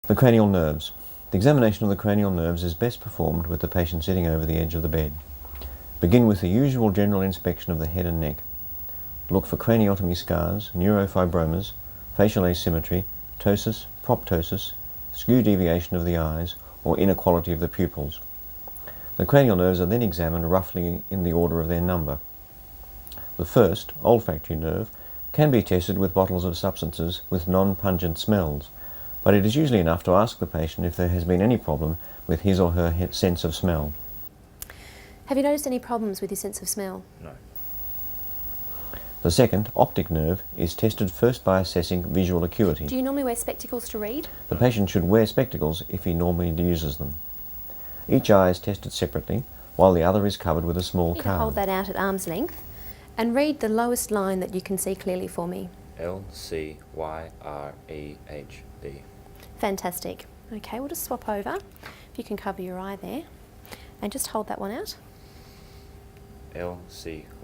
The cranial nerves. The examination of the cranial nerves is best performed with the patient sitting over the edge of the bed. Begin with the usual general inspection of the head and neck. Look for craniotomy scars, neurofibromas, facial asymmetry, ptosis, proptosis, skew deviation of the eyes, or inequality of the pupils. The cranial nerves are then examined roughly in the order of their number. The first, olfactory nerve, can be tested with bottles of substances with non-pungent smells, but it is usually enough to ask the patient if there has been any problem with his or her sense of smell. Have you noticed any problems with your sense of smell? No. The second, optic nerve, is tested first by assessing visual acuity. Do you normally wear spectacles to read? The patient should wear spectacles if he normally uses them. Each eye is tested separately, while the other is covered with a small You need to hold card. that out at arm's length and read the lowest line that you can see clearly for me. LCYREHD. Fantastic. Okay, we'll just swap over. If you can cover your eye there and just hold that one out. LCYRENB.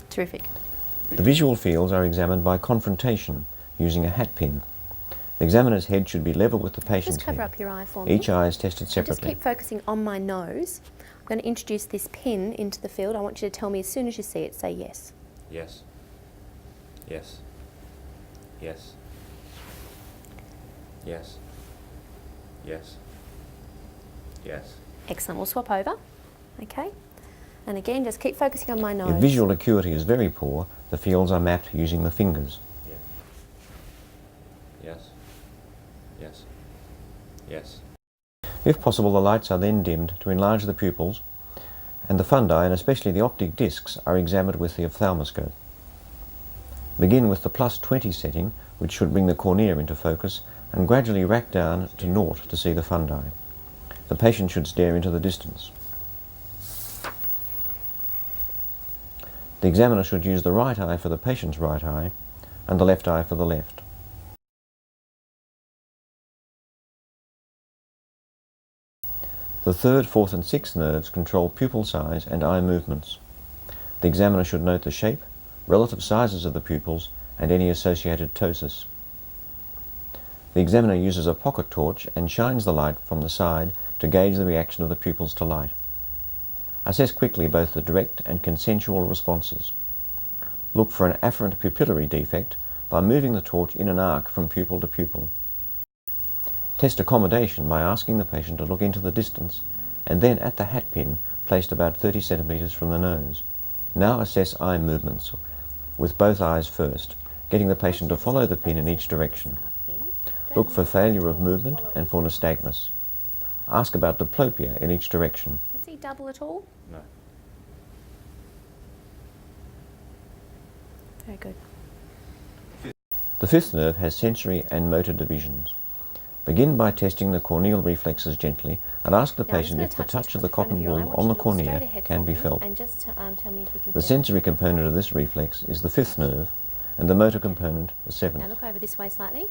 Terrific. The visual fields are examined by confrontation using a hat pin. The examiner's head should be level with the patient's Just cover head. up your eye for me. Each eye is tested And just separately. keep focusing on my nose. I'm going to introduce this pin into the field. I want you to tell me as soon as you see it, say yes. Yes. Yes. Yes. Yes. Yes. Yes. Excellent. We'll swap over. Okay. And again, just keep focusing on my nose. If visual acuity is very poor, the fields are mapped using the fingers. Yes. Yes. Yes. If possible, the lights are then dimmed to enlarge the pupils, and the fundi, and especially the optic discs, are examined with the ophthalmoscope. Begin with the +20 setting, which should bring the cornea into focus, and gradually rack down to 0 to see the fundi. The patient should stare into the distance. The examiner should use the right eye for the patient's right eye, and the left eye for the left. The third, fourth and sixth nerves control pupil size and eye movements. The examiner should note the shape, relative sizes of the pupils, and any associated ptosis. The examiner uses a pocket torch and shines the light from the side to gauge the reaction of the pupils to light. Assess quickly both the direct and consensual responses. Look for an afferent pupillary defect by moving the torch in an arc from pupil to pupil. Test accommodation by asking the patient to look into the distance and then at the hat pin placed about 30 centimeters from the nose. Now assess eye movements with both eyes first, getting the patient to follow the pin in each direction. Look for failure of movement and for nystagmus. Ask about diplopia in each direction. Is he double at all? No. Very good. The fifth nerve has sensory and motor divisions. Begin by testing the corneal reflexes gently and ask the Now, I'm just patient gonna if the touch of the front cotton your eye. I wool want on you the to look straight cornea ahead can for be me felt. And just tell me if you can The feel it. sensory component of this reflex is the fifth nerve and the motor component the Now seventh. look over this way slightly.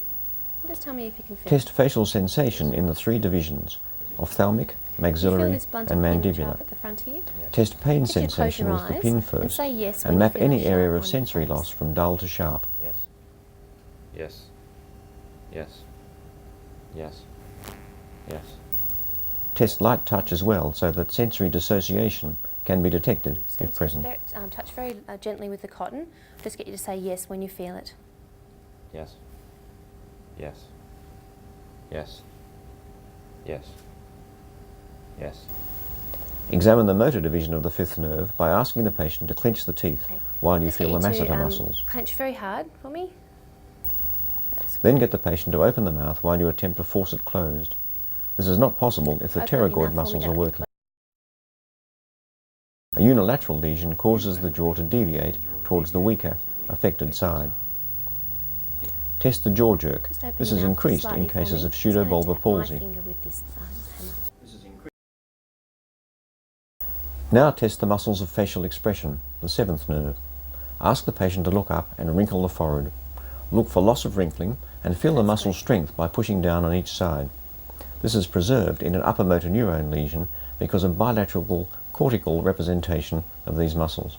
And just tell me if you can feel Test facial sensation in the three divisions: ophthalmic, it. You maxillary feel this blunted and pin mandibular. sharp at the front here? Yes. Test pain If you close sensation your with the eyes pin and first say yes when and you map feel any a area sharp of on your sensory face. loss from dull to sharp. Yes. Yes. Yes. Yes. Yes. Test light touch as well so that sensory dissociation can be detected Just gonna if present. touch very gently with the cotton. Just get you to say yes when you feel it. Yes. Yes. Yes. Yes. Yes. Examine the motor division of the fifth nerve by asking the patient to clench the teeth Okay. while you Just feel the get you masseter to, muscles. clench very hard for me. That's Then get the patient to open the mouth while you attempt to force it closed. This is not possible if the Open up your pterygoid mouth for me, muscles are don't working. A unilateral lesion causes the jaw to deviate towards the weaker, affected side. Test the jaw jerk. Just open This your is mouth increased slightly in for cases me. of Just gonna pseudobulbar tap palsy. my finger with this hammer. Now test the muscles of facial expression, the seventh nerve. Ask the patient to look up and wrinkle the forehead. Look for loss of wrinkling and feel the muscle strength by pushing down on each side. This is preserved in an upper motor neurone lesion because of bilateral cortical representation of these muscles.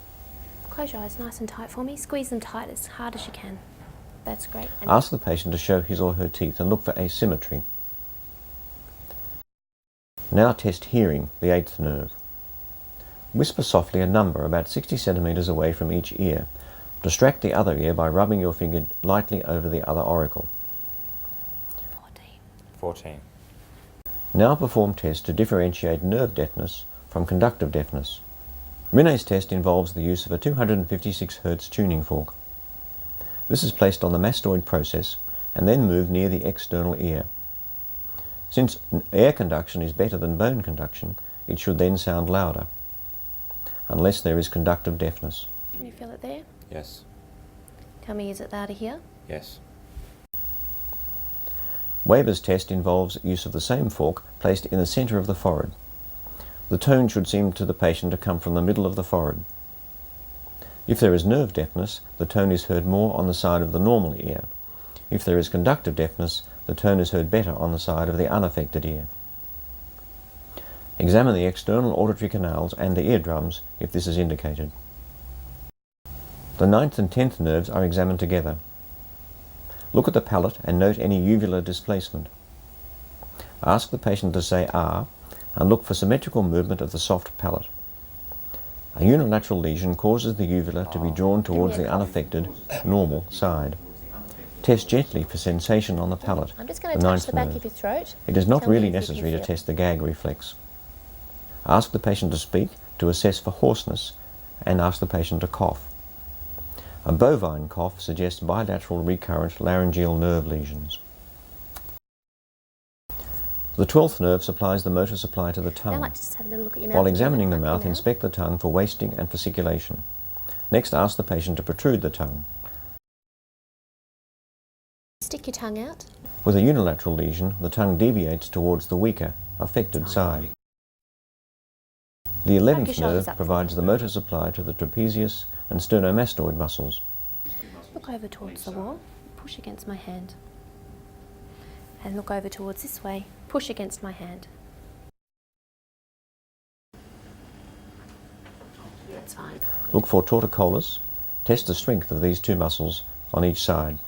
Close your eyes nice and tight for me. Squeeze them tight as hard as you can. That's great. And Ask the patient to show his or her teeth and look for asymmetry. Now test hearing, the 8th nerve. Whisper softly a number about 60 centimetres away from each ear. Distract the other ear by rubbing your finger lightly over the other auricle. 14. Now perform tests to differentiate nerve deafness from conductive deafness. Rinne's test involves the use of a 256 Hz tuning fork. This is placed on the mastoid process and then moved near the external ear. Since air conduction is better than bone conduction, it should then sound louder, unless there is conductive deafness. can you feel it there? Yes. Tell me, is it louder here? Yes. Weber's test involves use of the same fork placed in the centre of the forehead. The tone should seem to the patient to come from the middle of the forehead. If there is nerve deafness, the tone is heard more on the side of the normal ear. If there is conductive deafness, the tone is heard better on the side of the unaffected ear. Examine the external auditory canals and the eardrums if this is indicated. The 9th and 10th nerves are examined together. Look at the palate and note any uvular displacement. Ask the patient to say "ah" and look for symmetrical movement of the soft palate. A unilateral lesion causes the uvula to be drawn towards the unaffected, normal side. Test gently for sensation on the palate, I'm just going the to touch 9th the back nerve. of your throat. It is not Tell me really if you can necessary to feel. test the gag reflex. Ask the patient to speak to assess for hoarseness and ask the patient to cough. A bovine cough suggests bilateral recurrent laryngeal nerve lesions. The 12th nerve supplies the motor supply to the Now tongue. let's just have a little look at your mouth. While again. examining the Look at your mouth, inspect the tongue for wasting and for fasciculation. Next, ask the patient to protrude the tongue. Stick your tongue out. With a unilateral lesion, the tongue deviates towards the weaker, affected side. The your 11th shoulders nerve up. provides the motor supply to the trapezius and sternomastoid muscles. Look over towards the wall. Push against my hand. And look over towards this way. Push against my hand. That's fine. Look for torticollis. Test the strength of these two muscles on each side.